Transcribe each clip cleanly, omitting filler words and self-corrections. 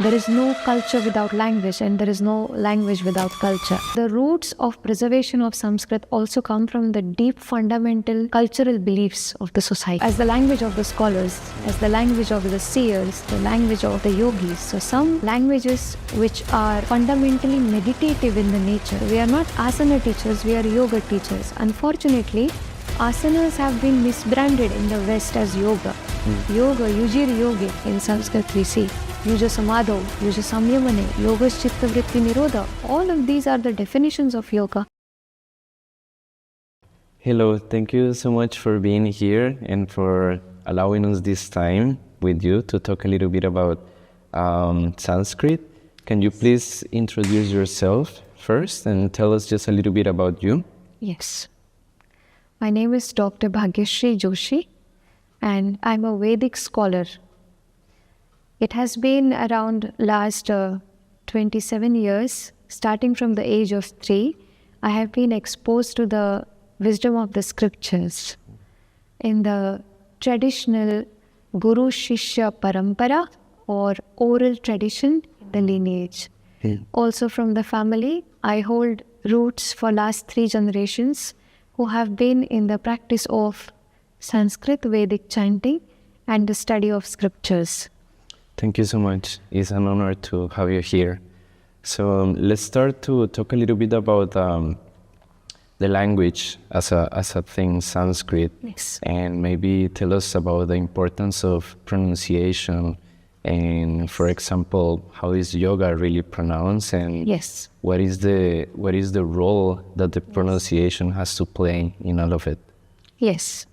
There is no culture without language, and there is no language without culture. The roots of preservation of Sanskrit also come from the deep fundamental cultural beliefs of the society. As the language of the scholars, as the language of the seers, the language of the yogis. So some languages which are fundamentally meditative in the nature. We are not asana teachers, we are yoga teachers. Unfortunately, asanas have been misbranded in the West as yoga. Yoga, yujir yogi in Sanskrit we see. Yuja samadho, yuja samyamane, yogas chitta vritti nirodha. All of these are the definitions of yoga. Hello, thank you so much for being here and for allowing us this time with you to talk a little bit about Sanskrit. Can you please introduce yourself first and tell us just a little bit about you? Yes. My name is Dr. Bhagyashree Joshi and I'm a Vedic scholar. It has been around last 27 years, starting from the age of 3. I have been exposed to the wisdom of the scriptures in the traditional Guru Shishya Parampara or oral tradition in the lineage. Also from the family, I hold roots for last 3 generations who have been in the practice of Sanskrit Vedic chanting and the study of scriptures. Thank you so much. It's an honor to have you here. So let's start to talk a little bit about the language as a thing, Sanskrit. Yes. And maybe tell us about the importance of pronunciation and, for example, how is yoga really pronounced, and Yes. what is the role that the pronunciation has to play in all of it? Yes.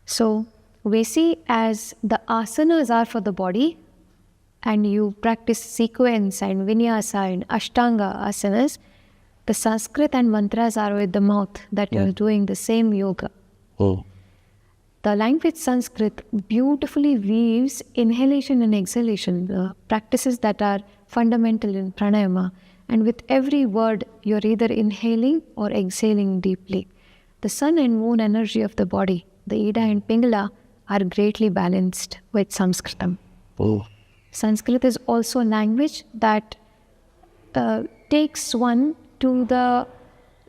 So we see as the asanas are for the body, and you practice sequence and vinyasa and ashtanga asanas, the Sanskrit and mantras are with the mouth, that you're doing the same yoga. The language Sanskrit beautifully weaves inhalation and exhalation, the practices that are fundamental in pranayama. And with every word, you're either inhaling or exhaling deeply. The sun and moon energy of the body, the Ida and Pingala, are greatly balanced with Sanskritam. Sanskrit is also a language that takes one to the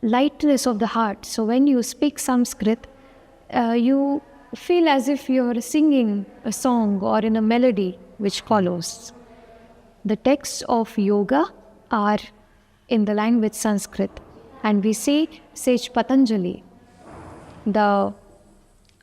lightness of the heart. So when you speak Sanskrit, you feel as if you're singing a song or in a melody which follows. The texts of yoga are in the language Sanskrit, and we see sage Patanjali, the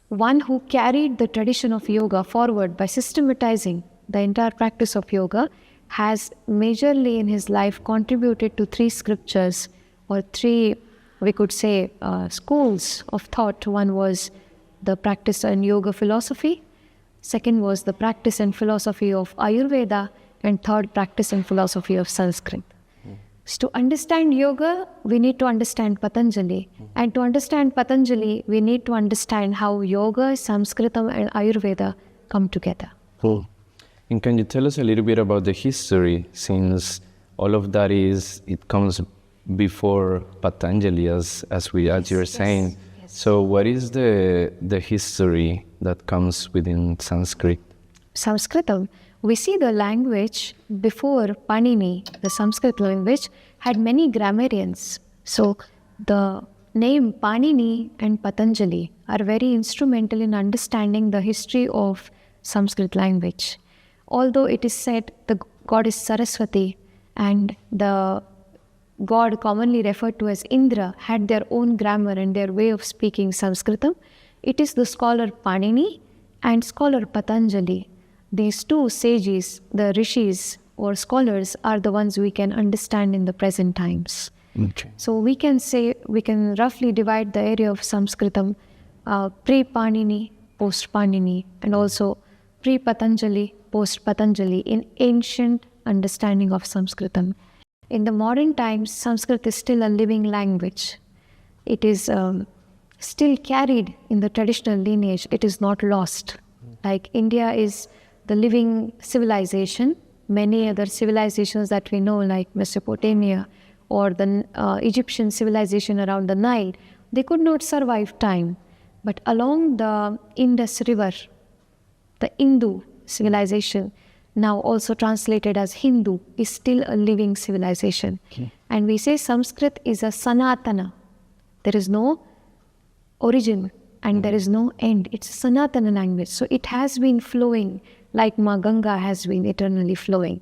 one who carried the tradition of yoga forward by systematizing the entire practice of yoga, has majorly in his life contributed to 3 scriptures or 3, we could say, schools of thought. One was the practice and yoga philosophy, second was the practice and philosophy of Ayurveda, and third, practice and philosophy of Sanskrit. So to understand yoga, we need to understand Patanjali. And to understand Patanjali, we need to understand how yoga, Sanskritam and Ayurveda come together. And can you tell us a little bit about the history, since all of that it comes before Patanjali, as you're saying. Yes. So what is the history that comes within Sanskrit? Sanskritam, we see the language before Panini, the Sanskrit language, had many grammarians. So the name Panini and Patanjali are very instrumental in understanding the history of Sanskrit language. Although it is said the goddess Saraswati and the god commonly referred to as Indra had their own grammar and their way of speaking Sanskritam, it is the scholar Panini and scholar Patanjali. These 2 sages, the rishis or scholars, are the ones we can understand in the present times. Okay. So we can roughly divide the area of Sanskritam pre-Panini, post-Panini, and also pre-Patanjali, post-Patanjali in ancient understanding of Sanskritam. In the modern times, Sanskrit is still a living language. It is still carried in the traditional lineage. It is not lost. Like India is the living civilization. Many other civilizations that we know, like Mesopotamia or the Egyptian civilization around the Nile, they could not survive time. But along the Indus River, the Hindu civilization, now also translated as Hindu, is still a living civilization. And we say Sanskrit is a Sanatana. There is no origin and there is no end. It's a Sanatana language. So it has been flowing like Ma Ganga has been eternally flowing.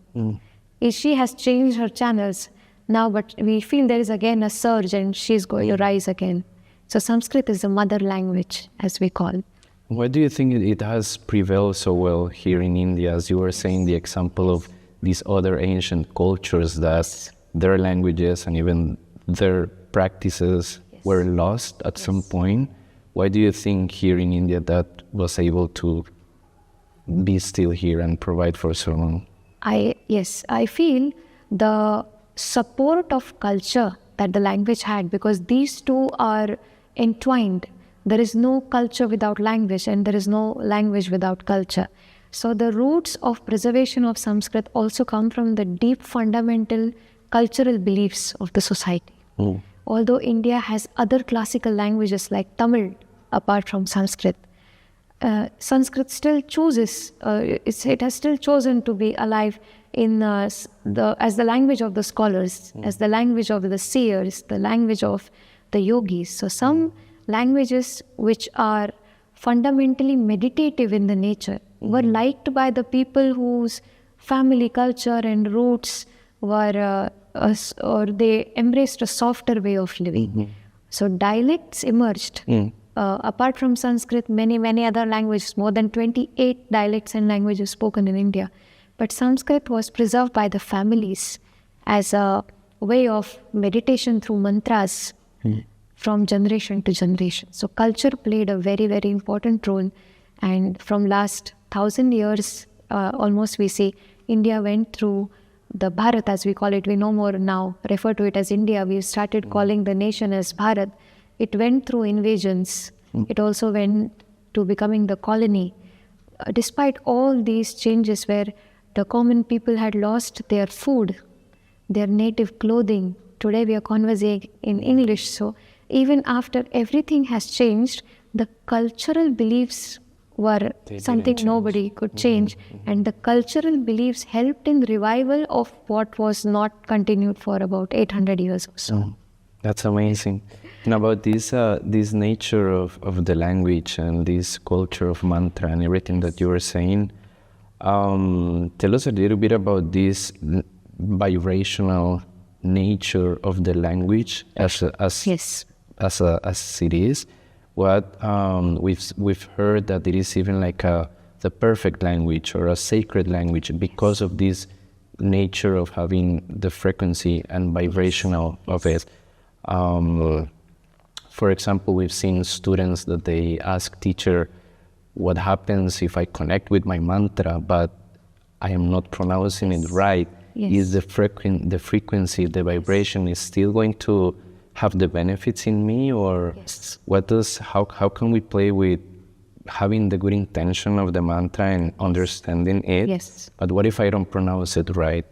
She has changed her channels now, but we feel there is again a surge and she's going to rise again. So Sanskrit is the mother language, as we call. Why do you think it has prevailed so well here in India? As you were saying, the example of these other ancient cultures that their languages and even their practices were lost at some point. Why do you think here in India that was able to be still here and provide for so long? I feel the support of culture that the language had, because these two are entwined. There is no culture without language and there is no language without culture. So the roots of preservation of Sanskrit also come from the deep fundamental cultural beliefs of the society. Although India has other classical languages like Tamil apart from Sanskrit, Sanskrit still chooses, it has still chosen to be alive in as the language of the scholars, as the language of the seers, the language of the yogis. So some languages which are fundamentally meditative in the nature were liked by the people whose family culture and roots were, or they embraced a softer way of living. So dialects emerged. Apart from Sanskrit, many other languages, more than 28 dialects and languages spoken in India. But Sanskrit was preserved by the families as a way of meditation through mantras from generation to generation. So culture played a very, very important role. And from last 1,000 years, almost we see, India went through the Bharat, as we call it. We no more now refer to it as India. We started calling the nation as Bharat. It went through invasions. It also went to becoming the colony. Despite all these changes where the common people had lost their food, their native clothing, today we are conversing in English. So even after everything has changed, the cultural beliefs were something nobody could change. And the cultural beliefs helped in revival of what was not continued for about 800 years or so. That's amazing. And about this nature of the language and this culture of mantra and everything that you were saying, tell us a little bit about this vibrational nature of the language as it is. What we've heard that it is even like the perfect language or a sacred language because of this nature of having the frequency and vibrational of it. For example, we've seen students that they ask teacher, what happens if I connect with my mantra, but I am not pronouncing it right? Is the frequency, the vibration is still going to have the benefits in me, or how can we play with having the good intention of the mantra and understanding it? But what if I don't pronounce it right?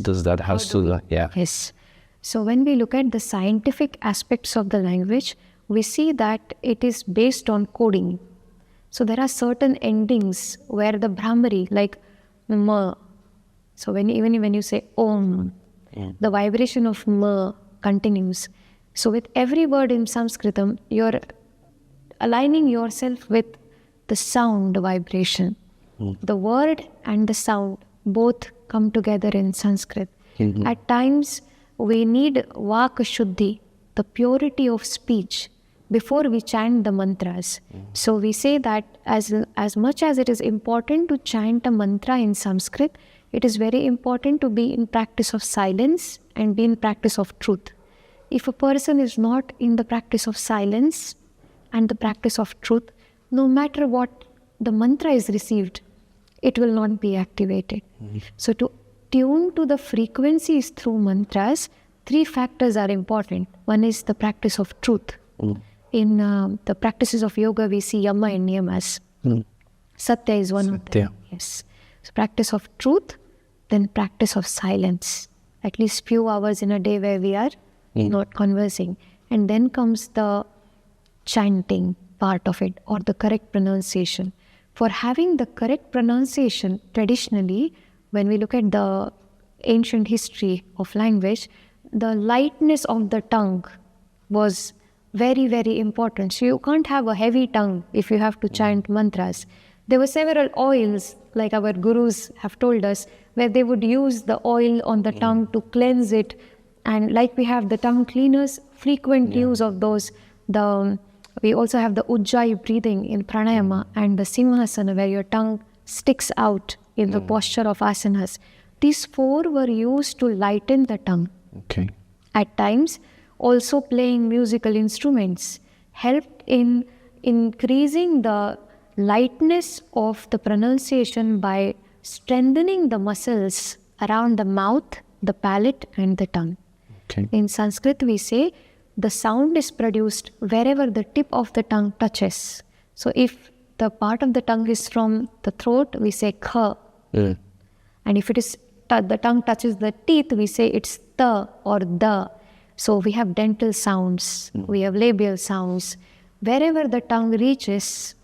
Does that have to? Yes. So when we look at the scientific aspects of the language, we see that it is based on coding. So there are certain endings where the Brahmari, like ma. So even when you say om, the vibration of ma continues. So with every word in Sanskritam, you're aligning yourself with the sound vibration. The word and the sound both come together in Sanskrit. At times, we need vak shuddhi, the purity of speech, before we chant the mantras. So we say that as much as it is important to chant a mantra in Sanskrit, it is very important to be in practice of silence and be in practice of truth. If a person is not in the practice of silence and the practice of truth, no matter what the mantra is received, it will not be activated. So to tune to the frequencies through mantras, 3 factors are important. One is the practice of truth. In the practices of yoga, we see yama and niyamas. Satya is one of them. Yes. So practice of truth, then practice of silence. At least few hours in a day where we are not conversing. And then comes the chanting part of it, or the correct pronunciation. For having the correct pronunciation, traditionally, when we look at the ancient history of language, the lightness of the tongue was very, very important. So you can't have a heavy tongue if you have to chant mantras. There were several oils, like our gurus have told us, where they would use the oil on the tongue to cleanse it. And like we have the tongue cleaners, frequent use of those. We also have the ujjayi breathing in pranayama and the simhasana, where your tongue sticks out in the posture of asanas. These 4 were used to lighten the tongue. Okay. At times, also playing musical instruments helped in increasing the lightness of the pronunciation by strengthening the muscles around the mouth, the palate, and the tongue. Okay. In Sanskrit, we say the sound is produced wherever the tip of the tongue touches. So if the part of the tongue is from the throat, we say kha. And if it is the tongue touches the teeth, we say it's ta or da. So we have dental sounds, we have labial sounds. Wherever the tongue reaches,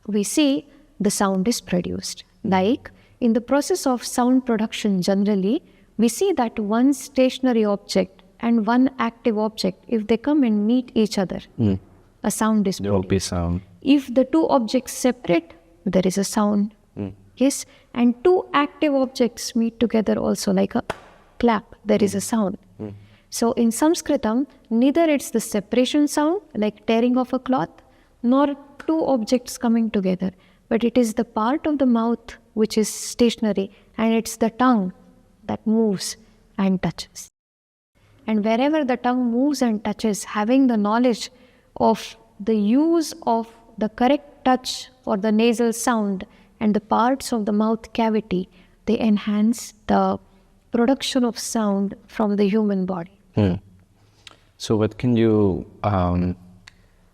we see the sound is produced. Like in the process of sound production generally, we see that one stationary object and one active object, if they come and meet each other, a sound is There will produced. be sound. If the 2 objects separate, there is a sound. Yes, and 2 active objects meet together also, like a clap, there is a sound. So in Sanskritam, neither it's the separation sound, like tearing of a cloth, nor 2 objects coming together, but it is the part of the mouth which is stationary, and it's the tongue that moves and touches. And wherever the tongue moves and touches, having the knowledge of the use of the correct touch or the nasal sound and the parts of the mouth cavity, they enhance the production of sound from the human body. So what can you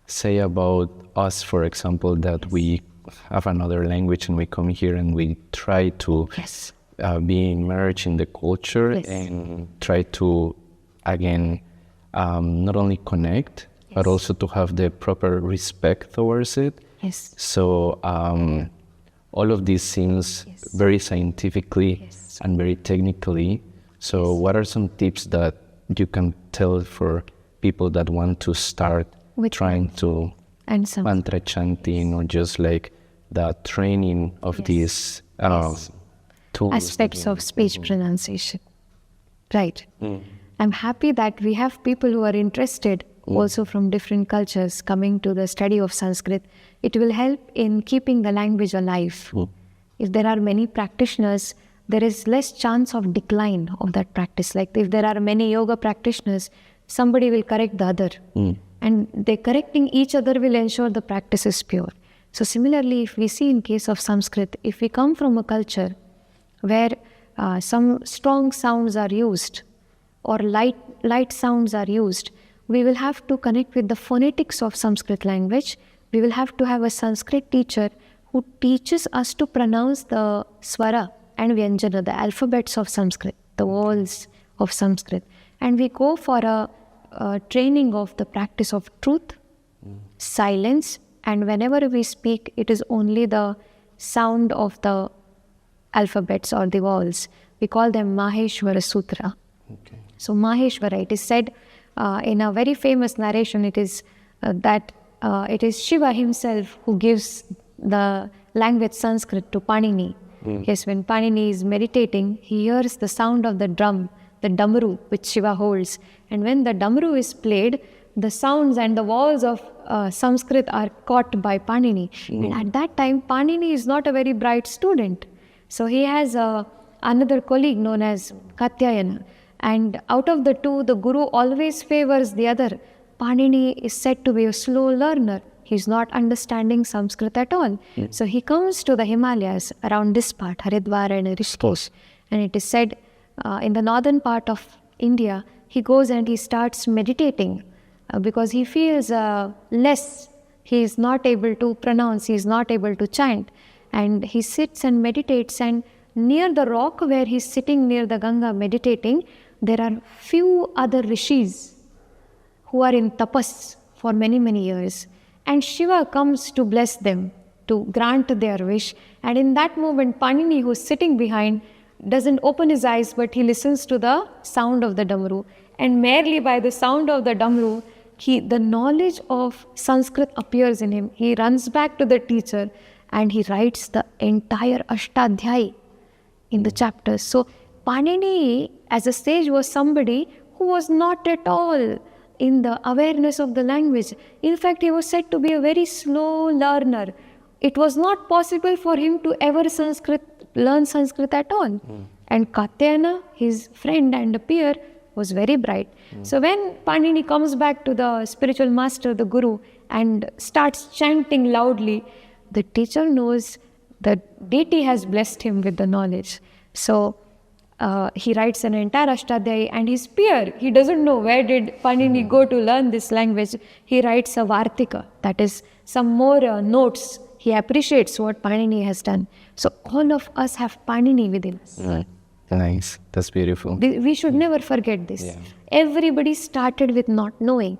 say about us, for example, that we have another language and we come here and we try to Yes. Be immersed in the culture Yes. and try to, again, not only connect, but also to have the proper respect towards it. Yes. So all of these seems very scientifically and very technically. So what are some tips that you can tell for people that want to start With trying to And some. mantra chanting or just like the training of these tools? Aspects of speech pronunciation. Right. I'm happy that we have people who are interested also from different cultures coming to the study of Sanskrit. It will help in keeping the language alive. If there are many practitioners, there is less chance of decline of that practice. Like if there are many yoga practitioners, somebody will correct the other. And they correcting each other will ensure the practice is pure. So similarly, if we see in case of Sanskrit, if we come from a culture where some strong sounds are used or light sounds are used, we will have to connect with the phonetics of Sanskrit language. We will have to have a Sanskrit teacher who teaches us to pronounce the swara and vyanjana, the alphabets of Sanskrit, the vowels of Sanskrit. And we go for a training of the practice of truth, silence, and whenever we speak, it is only the sound of the alphabets or the vowels. We call them Maheshwara Sutra. So Maheshwara, it is said in a very famous narration, it is that it is Shiva himself who gives the language Sanskrit to Panini. Yes, when Panini is meditating, he hears the sound of the drum, the damaru, which Shiva holds. And when the damaru is played, the sounds and the vowels of Sanskrit are caught by Panini. And at that time, Panini is not a very bright student. So he has another colleague known as Katyayana. And out of the 2, the guru always favors the other. Panini is said to be a slow learner. He's not understanding Sanskrit at all. So he comes to the Himalayas around this part, Haridwar and Rishikesh. And it is said in the northern part of India, he goes and he starts meditating because he feels less. He is not able to pronounce, he is not able to chant. And he sits and meditates, and near the rock where he's sitting near the Ganga meditating, there are few other rishis who are in tapas for many, many years. And Shiva comes to bless them. to grant their wish. And in that moment, Panini, who's sitting behind, doesn't open his eyes, but he listens to the sound of the Damru. And merely by the sound of the Damru, the knowledge of Sanskrit appears in him. He runs back to the teacher and he writes the entire Ashtadhyayi in the chapters. So Panini as a sage was somebody who was not at all in the awareness of the language. In fact, he was said to be a very slow learner. It was not possible for him to ever learn Sanskrit at all. And Katyayana, his friend and peer, was very bright. So when Panini comes back to the spiritual master, the guru, and starts chanting loudly, the teacher knows that deity has blessed him with the knowledge. So he writes an entire Ashtadhyayi, and his peer, he doesn't know where did Panini go to learn this language. He writes a Vartika, that is some more notes. He appreciates what Panini has done. So all of us have Panini within us. Nice. That's beautiful. We should never forget this. Yeah. Everybody started with not knowing.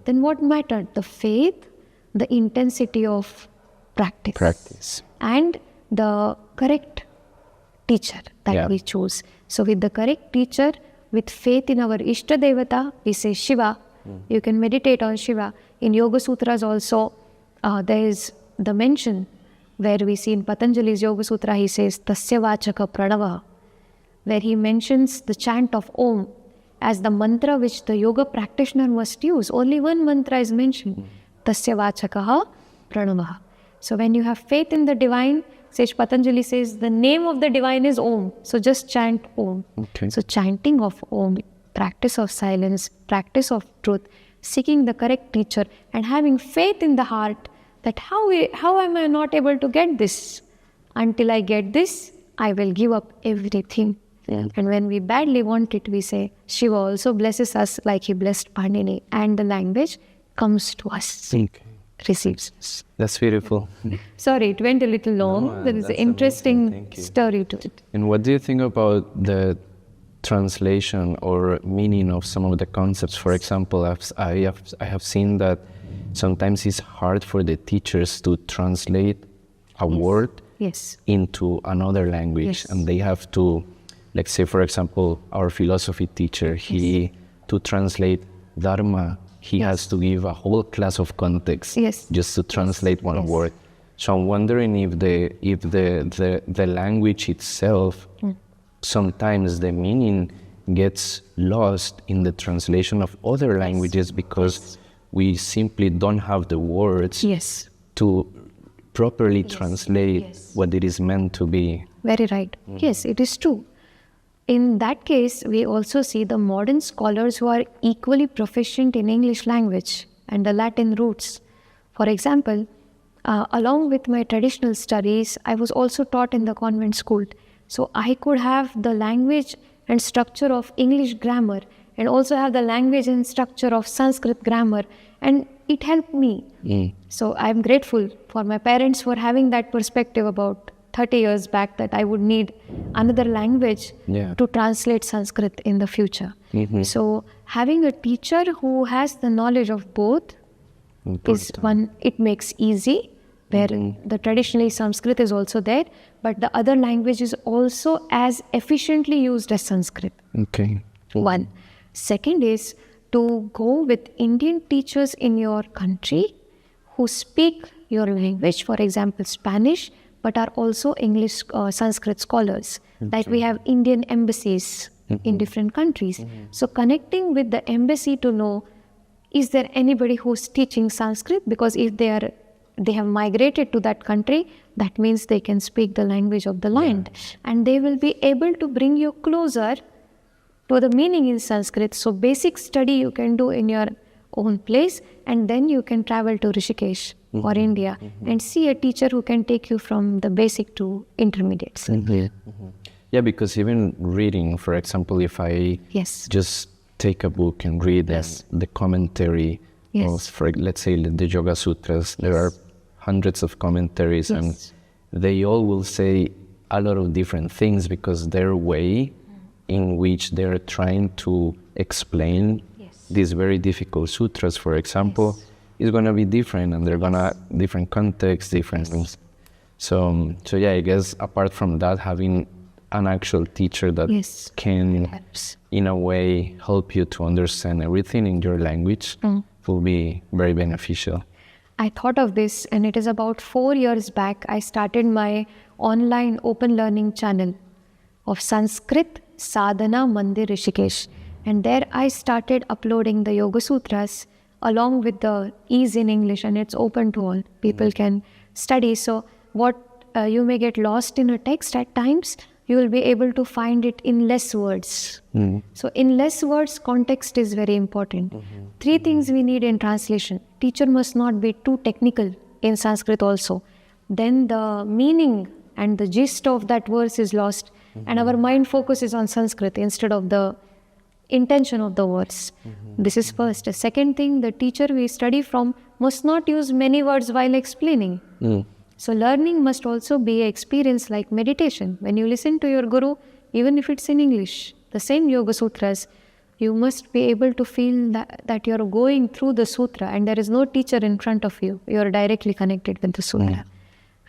Then what mattered? The faith, the intensity of practice. And the correct teacher that we choose. So with the correct teacher, with faith in our Ishta Devata, we say Shiva. You can meditate on Shiva. In Yoga Sutras also, there is the mention where we see in Patanjali's Yoga Sutra, he says Tasya Vachaka Pranava, where he mentions the chant of Om as the mantra which the yoga practitioner must use. Only one mantra is mentioned, Tasya Vachakaha Pranavaha. So when you have faith in the divine, Sage Patanjali says the name of the divine is Om. So just chant Om. Okay. So chanting of Om, practice of silence, practice of truth, seeking the correct teacher, and having faith in the heart that how am I not able to get this? Until I get this, I will give up everything. And when we badly want it, we say, Shiva also blesses us like he blessed Panini, and the language comes to us, receives us. That's beautiful. Sorry, it went a little long. No, There is an that's interesting amazing. Thank you. story to it. And what do you think about the translation or meaning of some of the concepts? For example, I have seen that sometimes it's hard for the teachers to translate a word into another language, and they have to, let's say, for example, our philosophy teacher, to translate Dharma, he has to give a whole class of context just to translate one word. So I'm wondering if the language itself, sometimes the meaning gets lost in the translation of other languages because we simply don't have the words to properly translate what it is meant to be. Very right. Yes, it is true. In that case, we also see the modern scholars who are equally proficient in English language and the Latin roots. For example, along with my traditional studies, I was also taught in the convent school. So I could have the language and structure of English grammar and also have the language and structure of Sanskrit grammar, and it helped me. So I'm grateful for my parents for having that perspective about 30 years back that I would need another language to translate Sanskrit in the future. So having a teacher who has the knowledge of both is one, it makes easy, where the traditionally Sanskrit is also there, but the other language is also as efficiently used as Sanskrit. One. Second is to go with Indian teachers in your country who speak your language, for example, Spanish, but are also English Sanskrit scholars. Like we have Indian embassies in different countries. So connecting with the embassy to know, is there anybody who's teaching Sanskrit? Because if they have migrated to that country, that means they can speak the language of the land. And they will be able to bring you closer to the meaning in Sanskrit. So basic study you can do in your own place, and then you can travel to Rishikesh or India and see a teacher who can take you from the basic to intermediate. Yeah, because even reading, for example, if I just take a book and read the commentary of, for, let's say, the Yoga Sutras, there are hundreds of commentaries and they all will say a lot of different things because their way in which they're trying to explain these very difficult sutras, for example, is going to be different, and they're going to different contexts, different things. So yeah, I guess apart from that, having an actual teacher that Yes. can, Helps. in a way, help you to understand everything in your language will be very beneficial. I thought of this, and it is about 4 years back. I started my online open learning channel of Sanskrit Sadhana Mandir Rishikesh. And there I started uploading the Yoga Sutras along with the ease in English, and it's open to all. People can study. So what you may get lost in a text at times, you will be able to find it in less words. So in less words, context is very important. 3 things we need in translation. Teacher must not be too technical in Sanskrit also. Then the meaning and the gist of that verse is lost, and our mind focuses on Sanskrit instead of the intention of the words. This is first. The second thing, the teacher we study from must not use many words while explaining. So learning must also be an experience like meditation. When you listen to your guru, even if it's in English, the same Yoga Sutras, you must be able to feel that you're going through the sutra and there is no teacher in front of you. You're directly connected with the sutra.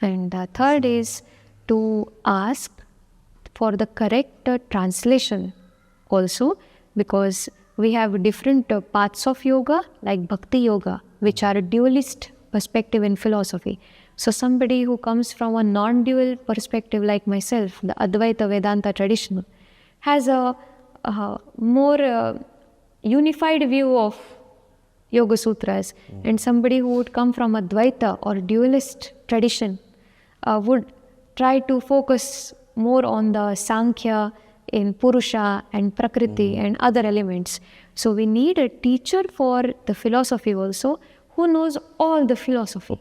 And the third is to ask for the correct translation also, because we have different paths of yoga, like Bhakti Yoga, which are a dualist perspective in philosophy. So somebody who comes from a non-dual perspective like myself, the Advaita Vedanta tradition, has a more unified view of Yoga Sutras. And somebody who would come from Advaita or dualist tradition would try to focus more on the Sankhya in Purusha and Prakriti and other elements. So we need a teacher for the philosophy also who knows all the philosophy.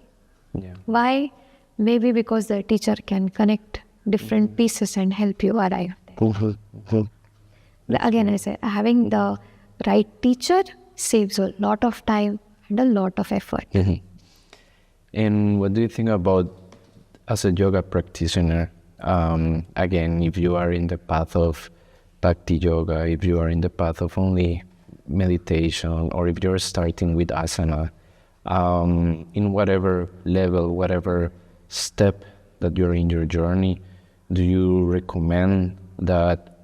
Yeah. Why? Maybe because the teacher can connect different pieces and help you arrive there. Again, I say having the right teacher saves a lot of time and a lot of effort. And what do you think about as a yoga practitioner? Again, if you are in the path of Bhakti Yoga, if you are in the path of only meditation, or if you're starting with asana, in whatever level, whatever step that you're in your journey, do you recommend that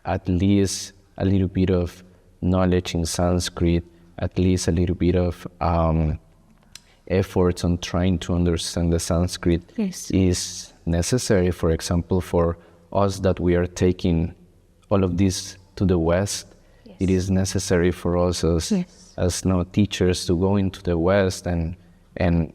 at least a little bit of knowledge in Sanskrit, at least a little bit of efforts on trying to understand the Sanskrit is necessary? For example, for us that we are taking all of this to the West, it is necessary for us as now teachers to go into the West and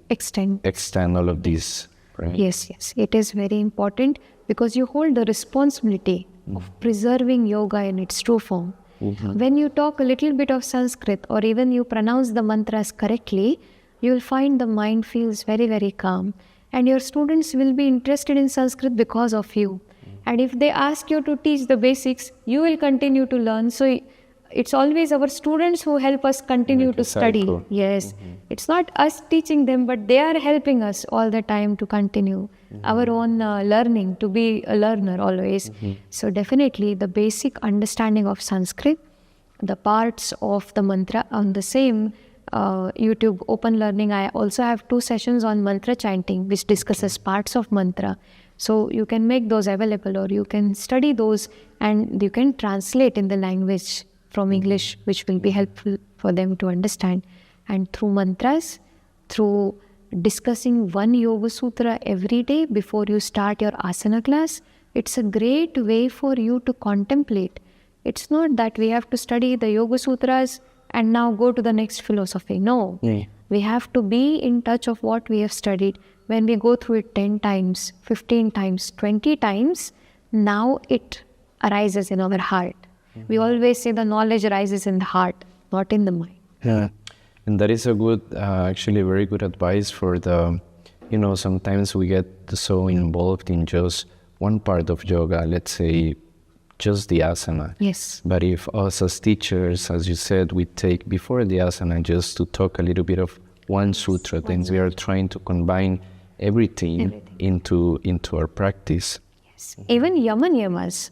extend all of this, right? Yes. It is very important because you hold the responsibility of preserving yoga in its true form. When you talk a little bit of Sanskrit or even you pronounce the mantras correctly, you will find the mind feels very, very calm. And your students will be interested in Sanskrit because of you. And if they ask you to teach the basics, you will continue to learn. So it's always our students who help us continue to study. Yes. It's not us teaching them, but they are helping us all the time to continue our own learning, to be a learner always. So definitely the basic understanding of Sanskrit, the parts of the mantra on the same YouTube Open Learning. I also have 2 sessions on mantra chanting, which discusses parts of mantra. So you can make those available, or you can study those and you can translate in the language from English, which will be helpful for them to understand. And through mantras, through discussing one Yoga Sutra every day before you start your asana class, it's a great way for you to contemplate. It's not that we have to study the Yoga Sutras and now go to the next philosophy. No. We have to be in touch of what we have studied. When we go through it 10 times, 15 times, 20 times, now it arises in our heart. We always say the knowledge arises in the heart, not in the mind. Yeah, and that is a good, actually very good advice for the, sometimes we get so involved in just one part of yoga, let's say just the asana. Yes. But if us as teachers, as you said, we take before the asana just to talk a little bit of one sutra, then we are trying to combine everything into our practice. Yes. Even yama niyamas.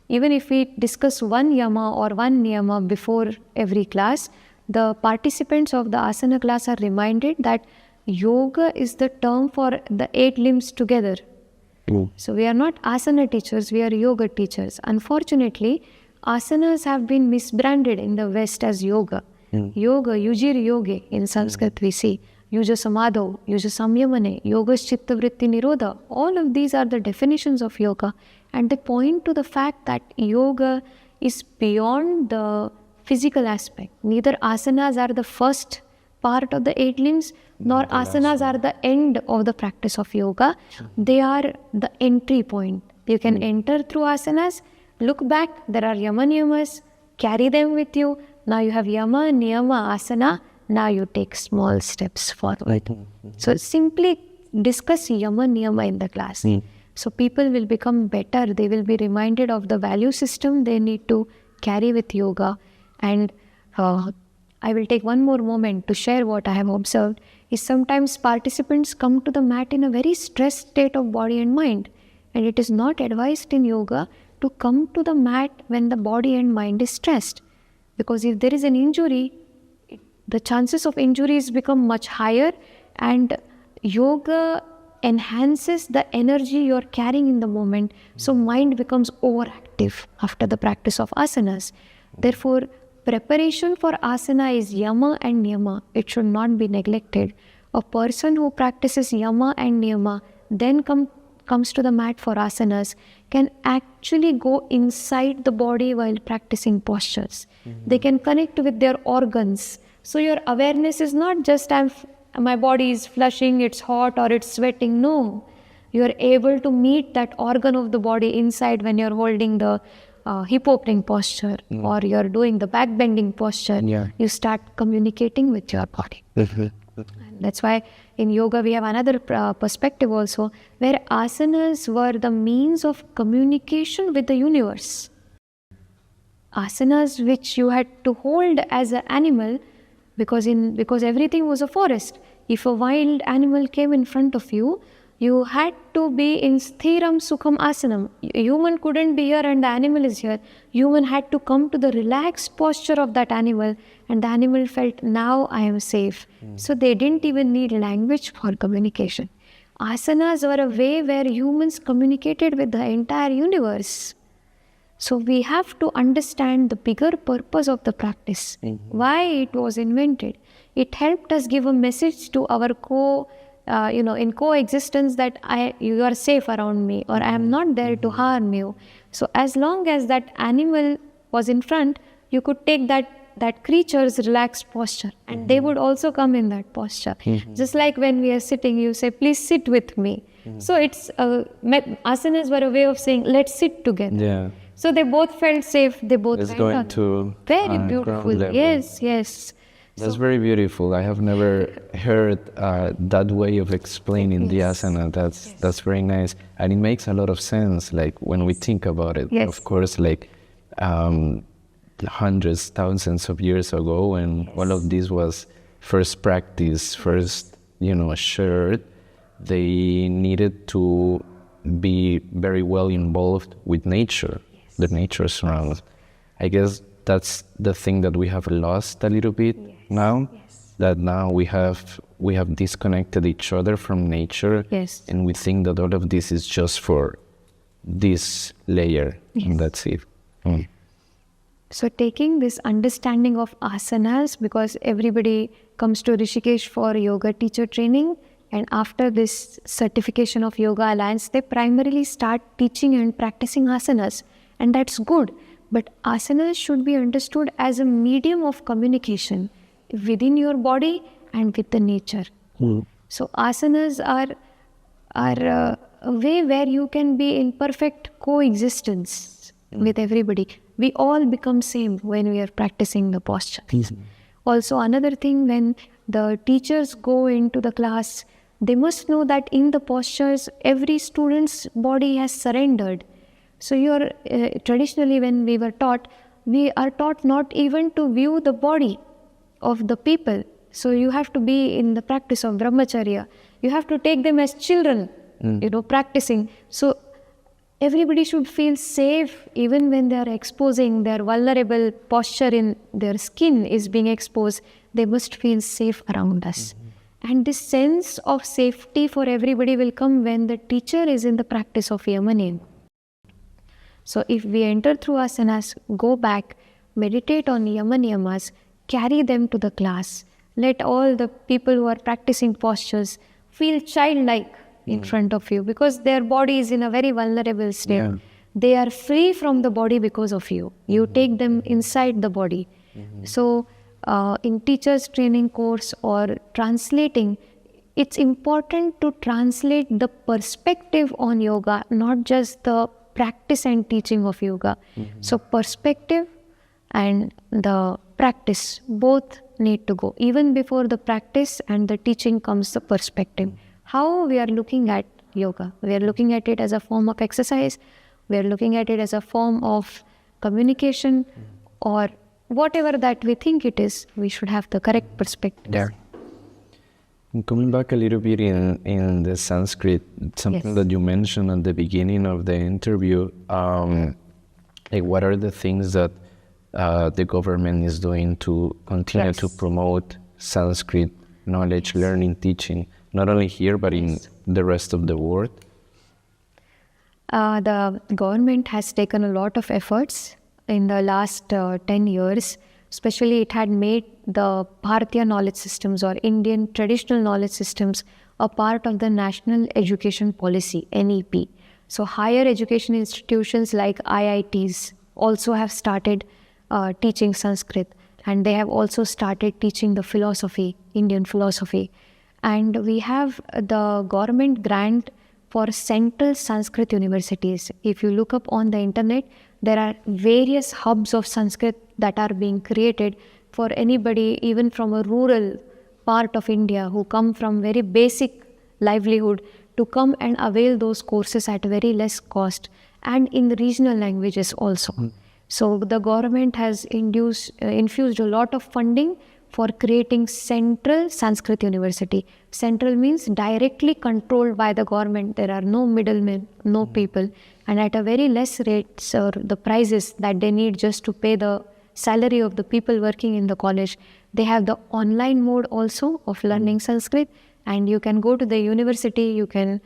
Even if we discuss one yama or one niyama before every class, the participants of the asana class are reminded that yoga is the term for the 8 limbs together. So we are not asana teachers, we are yoga teachers. Unfortunately, asanas have been misbranded in the West as yoga. Yoga, yujir yoge in Sanskrit we see. Yuja samadho, yuja samyamane, yogas chitta vritti nirodha. All of these are the definitions of yoga, and they point to the fact that yoga is beyond the physical aspect. Neither asanas are the first part of the 8 limbs, nor asanas are the end of the practice of yoga. They are the entry point. You can enter through asanas, look back, there are yama niyamas, carry them with you. Now you have yama, niyama, asana. Now you take small steps forward. So simply discuss yama, niyama in the class. So people will become better. They will be reminded of the value system they need to carry with yoga. And I will take one more moment to share what I have observed is sometimes participants come to the mat in a very stressed state of body and mind. And it is not advised in yoga to come to the mat when the body and mind is stressed. Because if there is an injury, the chances of injuries become much higher, and yoga enhances the energy you are carrying in the moment. So mind becomes overactive after the practice of asanas. Therefore, preparation for asana is yama and niyama. It should not be neglected. A person who practices yama and niyama then comes to the mat for asanas can actually go inside the body while practicing postures. They can connect with their organs. So your awareness is not just my body is flushing, it's hot or it's sweating. No, you are able to meet that organ of the body inside when you're holding the hip opening posture or you're doing the back bending posture. You start communicating with your body. And that's why in yoga we have another perspective also, where asanas were the means of communication with the universe. Asanas which you had to hold as an animal, because everything was a forest. If a wild animal came in front of you, you had to be in sthiram sukham asanam. Human couldn't be here and the animal is here. Human had to come to the relaxed posture of that animal, and the animal felt, now I am safe. So they didn't even need language for communication. Asanas were a way where humans communicated with the entire universe. So we have to understand the bigger purpose of the practice, why it was invented. It helped us give a message to our in coexistence that you are safe around me, or I am not there to harm you. So as long as that animal was in front, you could take that creature's relaxed posture, and they would also come in that posture. Just like when we are sitting, you say, please sit with me. So it's asanas were a way of saying, let's sit together. So they both felt safe. They both went going to very beautiful. Yes. That's very beautiful. I have never heard that way of explaining the asana. That's very nice, and it makes a lot of sense. Like when we think about it, of course, like hundreds, thousands of years ago, when all of this was first practiced, first shared, they needed to be very well involved with nature. The nature surrounds. I guess that's the thing that we have lost a little bit now. That now we have disconnected each other from nature, and we think that all of this is just for this layer, and that's it. So taking this understanding of asanas, because everybody comes to Rishikesh for yoga teacher training, and after this certification of Yoga Alliance, they primarily start teaching and practicing asanas. And that's good. But asanas should be understood as a medium of communication within your body and with the nature. So asanas are a way where you can be in perfect coexistence with everybody. We all become same when we are practicing the posture. Also, another thing, when the teachers go into the class, they must know that in the postures, every student's body has surrendered. So traditionally when we are taught not even to view the body of the people. So you have to be in the practice of brahmacharya. You have to take them as children, practicing. So everybody should feel safe even when they are exposing their vulnerable posture, in their skin is being exposed. They must feel safe around us. And this sense of safety for everybody will come when the teacher is in the practice of yama niyama. So if we enter through asanas, go back, meditate on yama niyamas, carry them to the class. Let all the people who are practicing postures feel childlike in front of you, because their body is in a very vulnerable state. Yeah. They are free from the body because of you. You take them inside the body. So in teachers training course or translating, it's important to translate the perspective on yoga, not just the practice and teaching of yoga. So perspective and the practice both need to go. Even before the practice and the teaching comes the perspective. How we are looking at yoga. We are looking at it as a form of exercise. We are looking at it as a form of communication, or whatever that we think it is. We should have the correct perspective. Yeah. And coming back a little bit in the Sanskrit, something that you mentioned at the beginning of the interview, like what are the things that the government is doing to continue to promote Sanskrit knowledge, learning, teaching, not only here but in the rest of the world? The government has taken a lot of efforts in the last 10 years. Especially it had made the Bharatiya knowledge systems or Indian traditional knowledge systems a part of the National Education Policy, NEP. So higher education institutions like IITs also have started teaching Sanskrit, and they have also started teaching the philosophy, Indian philosophy. And we have the government grant for central Sanskrit universities. If you look up on the internet, there are various hubs of Sanskrit that are being created for anybody, even from a rural part of India, who come from very basic livelihood, to come and avail those courses at very less cost, and in the regional languages also. So the government has infused a lot of funding for creating central Sanskrit university. Central means directly controlled by the government. There are no middlemen, no people, and at a very less rates or the prices that they need just to pay the salary of the people working in the college. They have the online mode also of learning Sanskrit, and you can go to the university, you can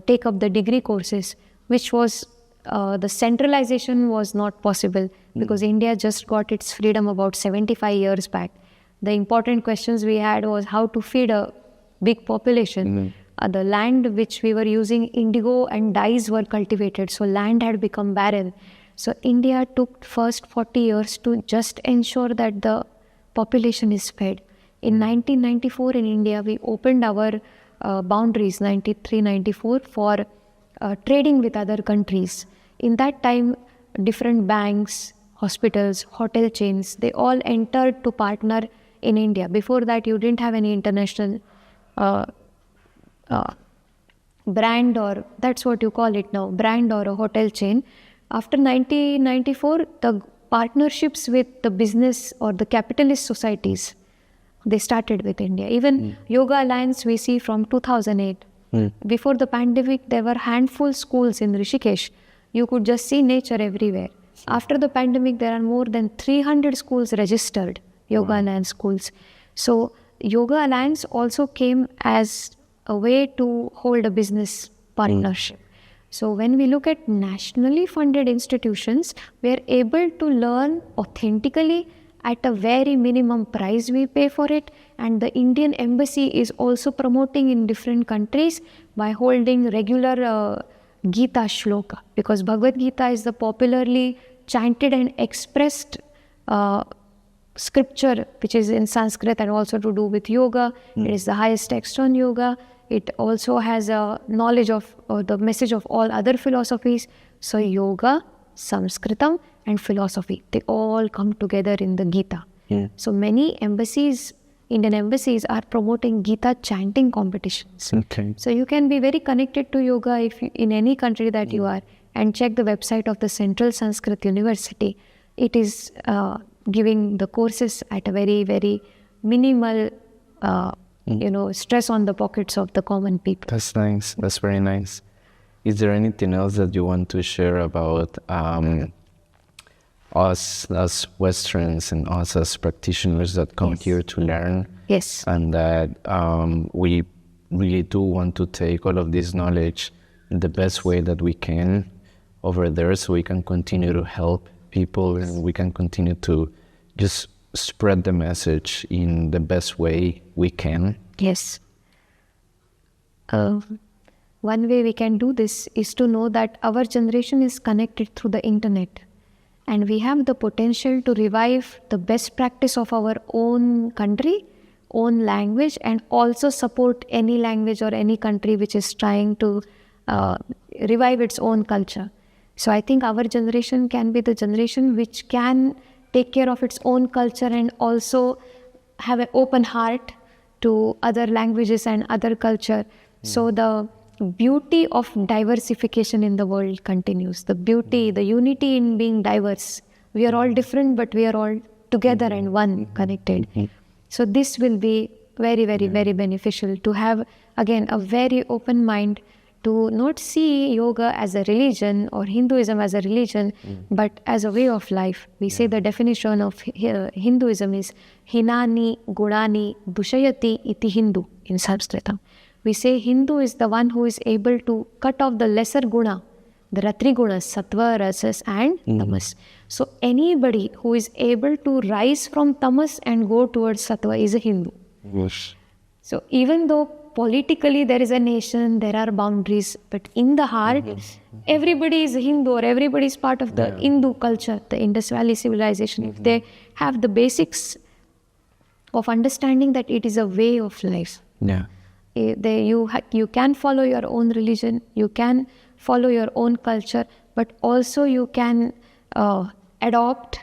take up the degree courses, which was the centralization was not possible because India just got its freedom about 75 years back. The important questions we had was how to feed a big population. The land which we were using, indigo and dyes were cultivated, so land had become barren. So India took first 40 years to just ensure that the population is fed. In 1994 in India, we opened our boundaries, 93-94, for trading with other countries. In that time, different banks, hospitals, hotel chains, they all entered to partner in India. Before that, you didn't have any international brand, or that's what you call it now, brand or a hotel chain. After 1994, the partnerships with the business or the capitalist societies, they started with India. Even Yoga Alliance we see from 2008. Before the pandemic, there were handful schools in Rishikesh. You could just see nature everywhere. After the pandemic, there are more than 300 schools registered, Yoga Alliance schools. So Yoga Alliance also came as a way to hold a business partnership. So when we look at nationally funded institutions, we are able to learn authentically at a very minimum price we pay for it. And the Indian Embassy is also promoting in different countries by holding regular Gita shloka, because Bhagavad Gita is the popularly chanted and expressed scripture which is in Sanskrit and also to do with yoga. It is the highest text on yoga. It also has a knowledge of the message of all other philosophies. So yoga, Sanskritam and philosophy, they all come together in the Gita. So many embassies, Indian embassies, are promoting Gita chanting competitions. So you can be very connected to yoga if you, in any country that you are, and check the website of the Central Sanskrit University. It is giving the courses at a very, very minimal stress on the pockets of the common people. That's nice. That's very nice. Is there anything else that you want to share about us as Westerns and us as practitioners that come here to learn. Yes. And that we really do want to take all of this knowledge in the best way that we can over there, so we can continue to help people and we can continue to just spread the message in the best way we can. Yes. One way we can do this is to know that our generation is connected through the internet, and we have the potential to revive the best practice of our own country, own language, and also support any language or any country which is trying to revive its own culture. So I think our generation can be the generation which can take care of its own culture and also have an open heart to other languages and other culture. So the beauty of diversification in the world continues. The beauty, the unity in being diverse. We are all different, but we are all together and one, connected. So this will be very, very, very beneficial to have, again, a very open mind, to not see yoga as a religion or Hinduism as a religion, but as a way of life. We say the definition of Hinduism is Hinani Gunani Dushayati iti Hindu in Sanskrit. We say Hindu is the one who is able to cut off the lesser guna. There are three gunas, sattva, rasas and tamas. So anybody who is able to rise from tamas and go towards sattva is a Hindu. Yes. So even though politically there is a nation, there are boundaries, but in the heart, everybody is a Hindu or everybody is part of the Hindu culture, the Indus Valley civilization. If they have the basics of understanding that it is a way of life. Yeah. You can follow your own religion, you can follow your own culture, but also you can adopt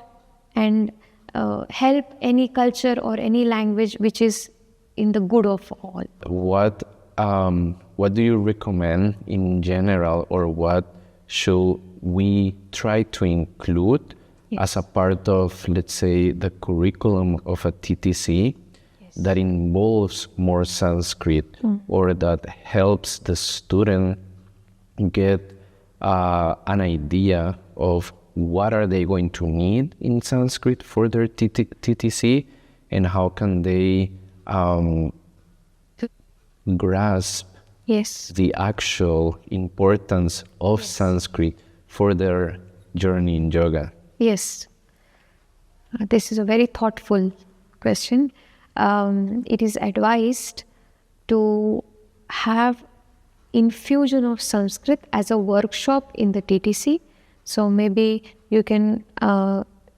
and help any culture or any language which is in the good of all. What do you recommend in general, or what should we try to include as a part of, let's say, the curriculum of a TTC that involves more Sanskrit, or that helps the student get an idea of what are they going to need in Sanskrit for their TTC, and how can they grasp the actual importance of Sanskrit for their journey in yoga? Yes. This is a very thoughtful question. It is advised to have infusion of Sanskrit as a workshop in the TTC. So maybe you can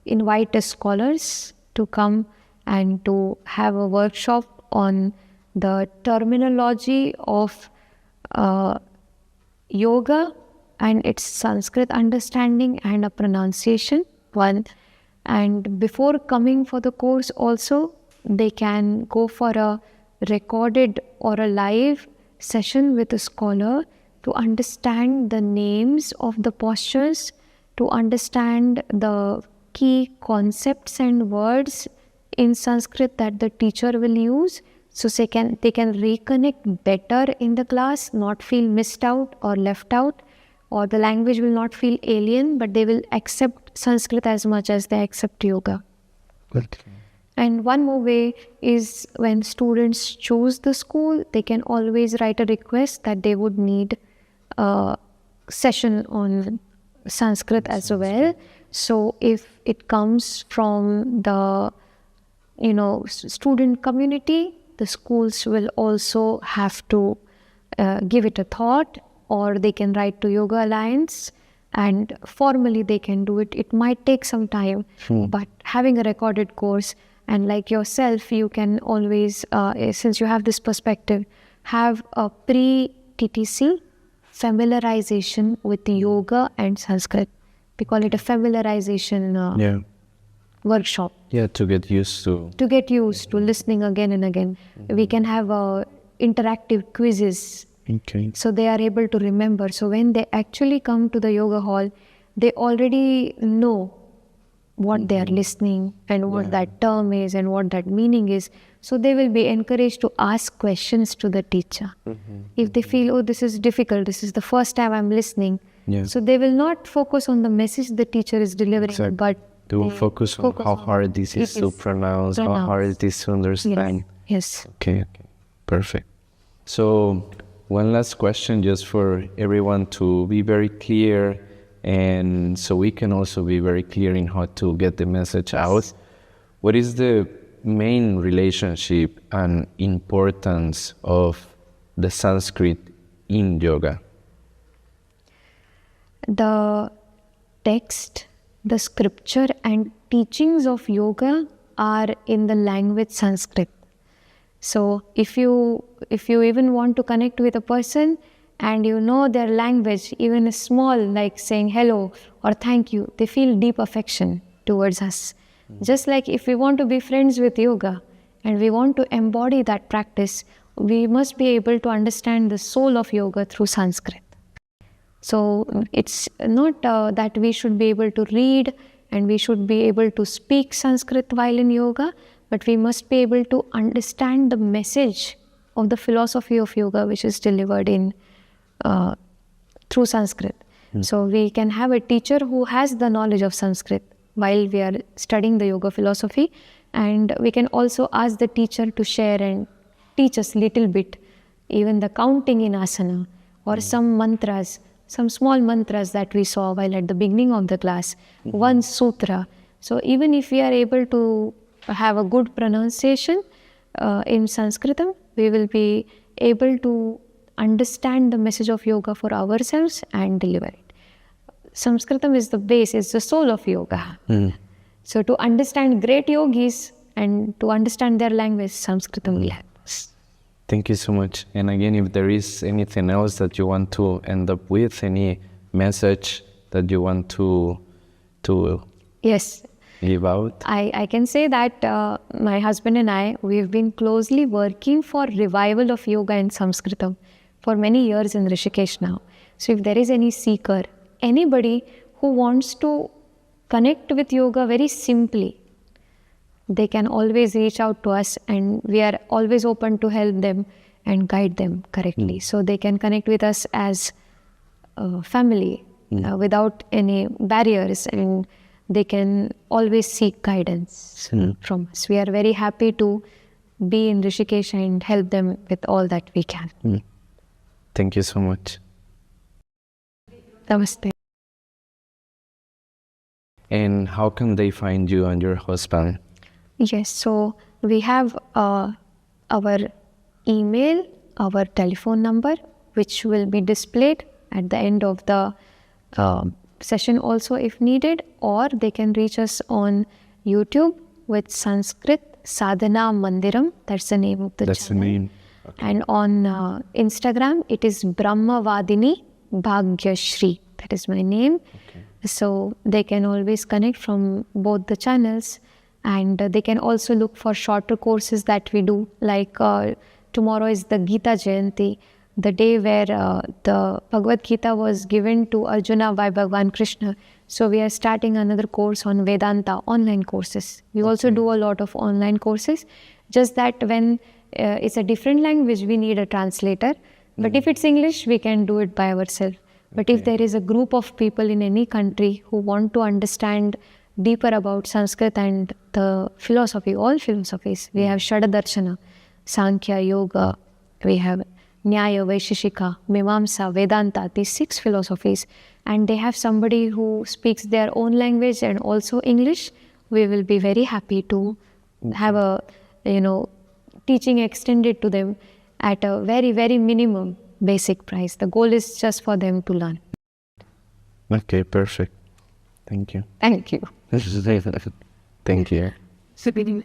invite the scholars to come and to have a workshop on the terminology of yoga and its Sanskrit understanding and a pronunciation, one. And before coming for the course also, they can go for a recorded or a live session with a scholar to understand the names of the postures, to understand the key concepts and words in Sanskrit that the teacher will use, so they can reconnect better in the class, not feel missed out or left out, or the language will not feel alien, but they will accept Sanskrit as much as they accept yoga. Good. And one more way is when students choose the school, they can always write a request that they would need a session on Sanskrit as well. So if it comes from the student community, the schools will also have to give it a thought, or they can write to Yoga Alliance and formally they can do it. It might take some time, but having a recorded course, and like yourself, you can always, since you have this perspective, have a pre-TTC familiarization with yoga and Sanskrit. We call it a familiarization workshop. Yeah, to get used to. To get used to listening again and again. We can have interactive quizzes. Okay. So they are able to remember. So when they actually come to the yoga hall, they already know what they are listening and what that term is and what that meaning is. So they will be encouraged to ask questions to the teacher. If they feel, oh, this is difficult, this is the first time I'm listening. So they will not focus on the message the teacher is delivering, but To focus on how hard this is to pronounce, how hard it is to understand. Yes. Okay, perfect. So one last question just for everyone to be very clear, and so we can also be very clear in how to get the message out. What is the main relationship and importance of the Sanskrit in yoga? The text, the scripture and teachings of yoga are in the language Sanskrit. So if you even want to connect with a person and you know their language, even a small, like saying hello or thank you, they feel deep affection towards us. Just like if we want to be friends with yoga and we want to embody that practice, we must be able to understand the soul of yoga through Sanskrit. So it's not that we should be able to read and we should be able to speak Sanskrit while in yoga, but we must be able to understand the message of the philosophy of yoga which is delivered in through Sanskrit. So we can have a teacher who has the knowledge of Sanskrit while we are studying the yoga philosophy, and we can also ask the teacher to share and teach us little bit, even the counting in asana or some mantras, some small mantras that we saw while at the beginning of the class, one sutra. So even if we are able to have a good pronunciation in Sanskritam, we will be able to understand the message of yoga for ourselves and deliver it. Sanskritam is the base, is the soul of yoga. So to understand great yogis and to understand their language, Sanskritam will help us. Thank you so much. And again, if there is anything else that you want to end up with, any message that you want to Yes. give out? I can say that my husband and I, we've been closely working for revival of yoga in Sanskritam for many years in Rishikesh now. So if there is any seeker, anybody who wants to connect with yoga very simply, they can always reach out to us and we are always open to help them and guide them correctly. So they can connect with us as a family without any barriers, and they can always seek guidance from us. We are very happy to be in Rishikesh and help them with all that we can. Thank you so much. Namaste. And how can they find you and your husband? Yes, so we have our email, our telephone number, which will be displayed at the end of the session also if needed, or they can reach us on YouTube with Sanskrit Sadhana Mandiram. That's the name of the That's channel. the name. Okay. And on Instagram, it is Brahmavadini Bhagyashri. That is my name. Okay. So they can always connect from both the channels, and they can also look for shorter courses that we do. Like tomorrow is the Gita Jayanti, the day where the Bhagavad Gita was given to Arjuna by Bhagavan Krishna. So we are starting another course on Vedanta, online courses. We also do a lot of online courses, just that when it's a different language, we need a translator. But if it's English, we can do it by ourselves. But if there is a group of people in any country who want to understand deeper about Sanskrit and the philosophy, all philosophies, we have Shadadarshana, Sankhya, Yoga, we have Nyaya, Vaisheshika, Mimamsa, Vedanta, these 6 philosophies, and they have somebody who speaks their own language and also English. We will be very happy to have a, teaching extended to them at a very, very minimum basic price. The goal is just for them to learn. Okay, perfect. Thank you. Thank you. Thank you.